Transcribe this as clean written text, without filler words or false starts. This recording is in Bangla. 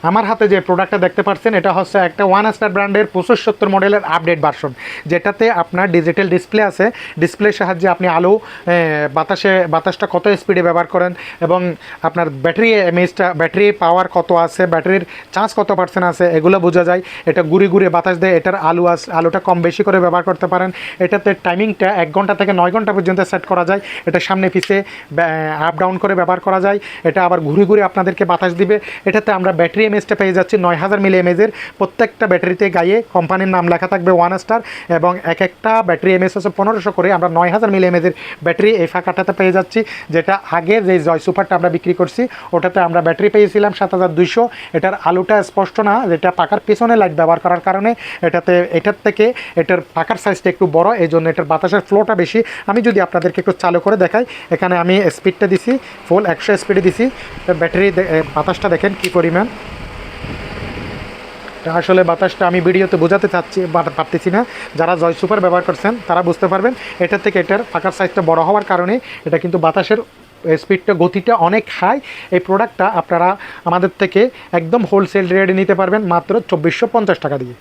আমার হাতে যে প্রোডাক্টটা দেখতে পাচ্ছেন এটা হচ্ছে একটা ওয়ান স্টার ব্র্যান্ডের 2570 মডেলের আপডেট ভার্সন, যেটাতে আপনার ডিজিটাল ডিসপ্লে আছে। ডিসপ্লের সাহায্যে আপনি আলো বাতাসটা কত স্পিডে ব্যবহার করেন এবং আপনার ব্যাটারি এমএএইচটা, ব্যাটারি পাওয়ার কত আছে, ব্যাটারির চার্জ কত পার্সেন্ট আছে, এগুলো বোঝা যায়। এটা ঘুরে ঘুরে বাতাস দেয়, এটার আলোটা কম বেশি করে ব্যবহার করতে পারেন। এটাতে টাইমিংটা 1 ঘন্টা থেকে 9 ঘন্টা পর্যন্ত সেট করা যায়। এটা সামনে পিছে আপ ডাউন করে ব্যবহার করা যায়। এটা আবার ঘুরে ঘুরে আপনাদেরকে বাতাস দিবে। এটাতে আমরা ব্যাটারি এমএএইচটা পেয়ে যাচ্ছি 9000 মিলি এমএএইচের। প্রত্যেকটা ব্যাটারিতে গায়ে কোম্পানির নাম লেখা থাকবে ওয়ান স্টার, এবং এক একটা ব্যাটারি এমএএইচ হচ্ছে 1500 করে। আমরা 9000 মিলি এমএএইচের ব্যাটারি এই ফাঁকাটাতে পেয়ে যাচ্ছি, যেটা আগে যে জয় সুপারটা আমরা বিক্রি করছি ওটাতে আমরা ব্যাটারি পেয়েছিলাম 7200। এটার আলোটা স্পষ্ট না, যেটা পাকার পেছনে লাইট ব্যবহার করার কারণে এটার থেকে এটার পাকার সাইজটা একটু বড়, এই জন্য এটার বাতাসের ফ্লোটা বেশি। আমি যদি আপনাদেরকে একটু চালু করে দেখাই, এখানে আমি স্পিডটা দিছি ফুল 100 স্পিডে দিছি। ব্যাটারি বাতাসটা দেখেন কী পরিমাণ। আসলে বাতাসটা আমি ভিডিওতে বোঝাতে পারতেছি না, যারা জয় সুপার ব্যবহার করছেন তারা বুঝতে পারবেন। এটার থেকে এটার পাকার সাইজটা বড় হওয়ার কারণে এটা কিন্তু বাতাসের স্পিডটা, গতিটা অনেক হাই। এই প্রোডাক্টটা আপনারা আমাদের থেকে একদম হোলসেল রেটে নিতে পারবেন মাত্র 2450 টাকা দিয়ে।